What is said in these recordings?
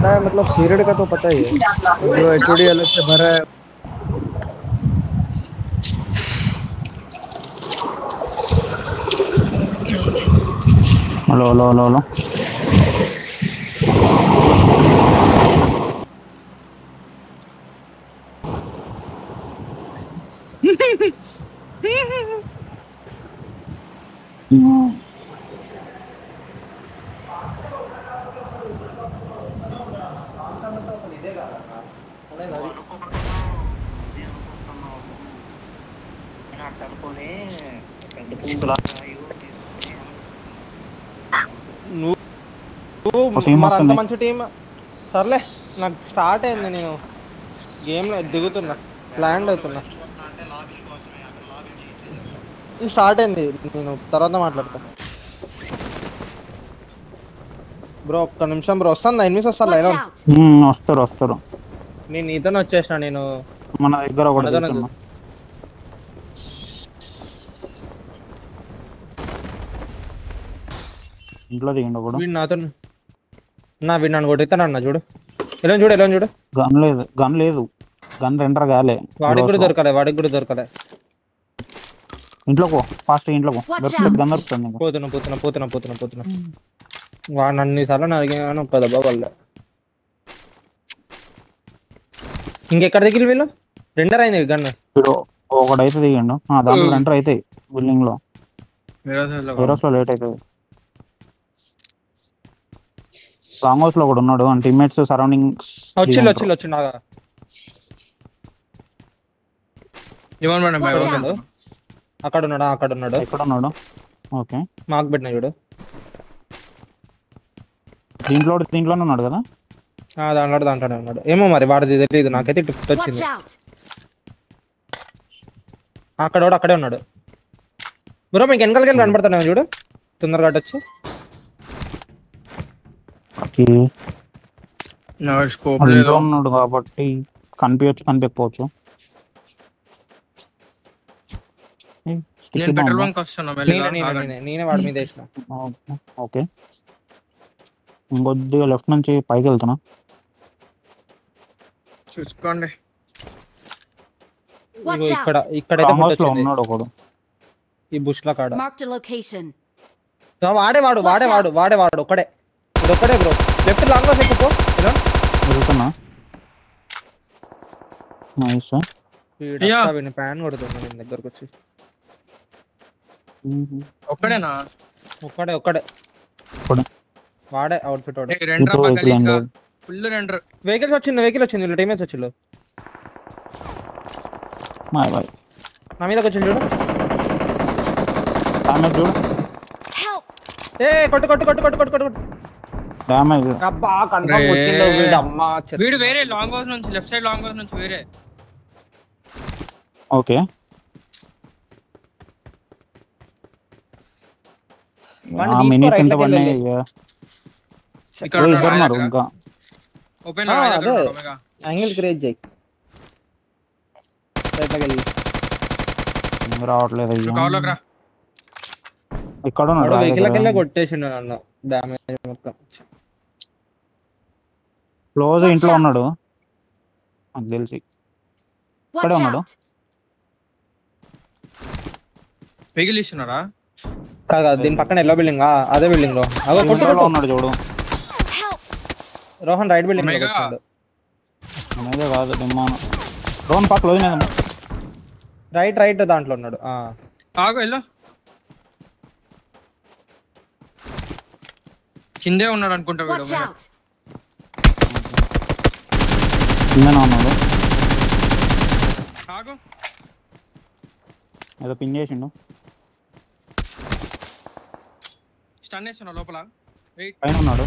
पता है मतलब सीरेड का तो पता ही है जो एचओडी अलग से भरा है। हेलो हेलो हेलो हेलो మరి అంత మంచి టీం సర్లే నాకు స్టార్ట్ అయింది నేను గేమ్ లో దిగుతున్నా ల్యాండ్ అవుతున్నా స్టార్ట్ అయింది నేను తర్వాత మాట్లాడతా బ్రో ఒక్క నిమిషం బ్రో వస్తాను ఎనిమిస్ వస్తారు లైన్ వస్తారు వస్తారు నేను నీతోనే వచ్చేసిన నేను మన దగ్గర ఒకటి ఇంట్లో దిగండి ఒకడు వీడు నాతో వీడు నన్ను కొట్టిస్తానన్న చూడు ఎలా చూడు ఎలా చూడు గన్ లేదు గన్ రెండర్ గాలే వాడికి కూడా దొరకలే ఇంట్లో పో ఫాస్ట్ ఇంట్లో పో గన్ దొరుకుతుంది పోతున్నా వాడు అన్నిసార్లు అడిగాను ఒక్క దెబ్బ వల్ల ఇంకెక్కడ దగ్గర వీళ్ళు రెండర్ అయింది గన్ ఇప్పుడు ఒకడైతే దిగండు దాంట్లో రెండర్ అయితే బిల్డింగ్ లో హీరోస్ లో లేట్ అవుతుంది లాంగ్ హౌస్ లో కూడా ఉన్నాడు అండ్ టీమ్మేట్స్ సరౌండింగ్స్ వచ్చిండు అక్కడ ఉన్నాడు ఎక్కడ ఉన్నాడు ఓకే మాకు పెట్టిన చూడు దీంట్లోనే ఉన్నాడు కదా దాంట్లోనే ఉన్నాడు ఏమో మరి వాడిది తెలియదు నాకైతే టిఫ్ట్ వచ్చింది అక్కడే ఉన్నాడు బ్రో మీకు వెనకాలకి కనపడుతున్నావు చూడు తొందరగా వచ్చి ఉన్నాడు కాబట్టి కనిపించకపోవచ్చు నేనే వాడి మీద వేసిన ఓకే ఇంకొద్దిగా లెఫ్ట్ నుంచి పైకి వెళ్తున్నా చూసుకోండి ఇక్కడైతే ఉన్నాడు ఒకడు ఈ బుష్ లో కాడ వాడేవాడు ఒక్కడే బ్రో లెఫ్ట్ లాంగ్ లో ఎక్కుపో వెళ్తున్నా నైస్ ప్యాన్ కొడుతున్నా నేను దగ్గరకు వచ్చి ఒక్కడే వాడే అవుట్ఫిట్ వెహికల్స్ వచ్చింది వీళ్ళు టీమేట్స్ వచ్చిండు నా మీదకి వచ్చింది చూడు కొట్టు డ్యామేజ్ అబ్బా కన్ఫర్మ్ కొట్టిండు వీడు అమ్మా వీడు వేరే లాంగ్ హౌస్ నుంచి లెఫ్ట్ సైడ్ లాంగ్ హౌస్ నుంచి వేరే ఓకే మినీ కింద పడినాయి ఇక్కడ ఉన్నారు ఇంకా ఓపెన్ లో అదే యాంగిల్ క్రియేట్ చేయి రైట్లోకి వెళ్ళి రావట్లేదు ఇక్కడ ఉన్నాడు వెహికల్కెళ్ళే కొట్టేసిండు నన్ను డ్యామేజ్ మొత్తం క్లోజ్ ఇంట్లో ఉన్నాడు నాకు తెలిసి ఇక్కడే ఉన్నాడు వెహికల్ ఇస్తున్నారా కాదు దీని పక్కన ఎల్లో బిల్డింగ్ అదే బిల్డింగ్ లో ఉన్నాడు చూడు రోహన్ రైట్ బిల్డింగ్ లో వచ్చాడు అదే కాదు డిమాన్ రోహన్ పక్క క్లోజ్ రైట్ దాంట్లో ఉన్నాడు ఆగు ఎల్లో కిందే ఉన్నాడు అనుకుంటా వీడు కిందనే ఉన్నాడు ఆగు ఏదో పిన్ చేసిండు స్టన్ చేస్తున్నా లోపల పైన ఉన్నాడు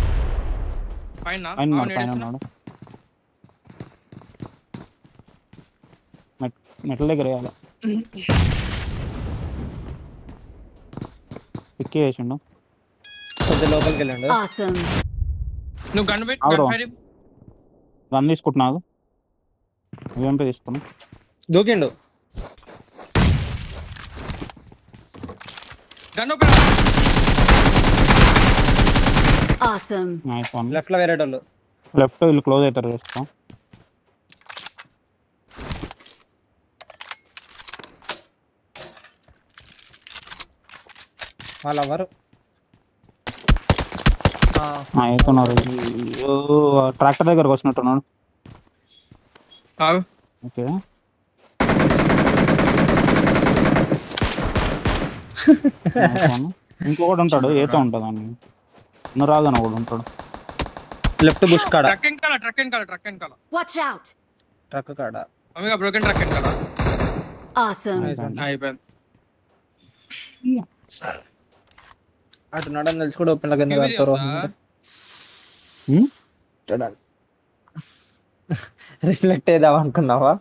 పైన ఉన్నాడు మెట్ల దగ్గర వేయాలి పిక్ చేసిండు కొంచెం లోపలికి వెళ్ళండు నువ్వు గన్ పెట్టి గన్ తీసుకుంటున్నావు ఏంపై తీసుకున్నా దూకిండు gun open nice one left లో వేరేటోళ్ళు లెఫ్ట్ వీళ్ళు క్లోజ్ అవుతారు చూస్తాం. వాళ్ళు ఎవరు అవుతున్నారు. ట్రాక్టర్ దగ్గరకు వచ్చినట్టున్నాడు. ఆగు ఓకే ఇంకొకటి ఉంటాడు ఏతో ఉంటుంది అని అనురాగ్ ఒకడు ఉంటాడు. లెఫ్ట్ బుష్ కాడ ట్రక్ వెనకాల Watch out! ట్రక్ కాడ అమిగా బ్రోకెన్ ట్రక్ వెనకాల Awesome. అయిపోయింది. అటు నడని తెలిసి కూడా ఓపెన్ కింద ఇది పెడతారు. ఉందా? చూడండి రిఫ్లెక్ట్ ఏదాం అనుకున్నావా?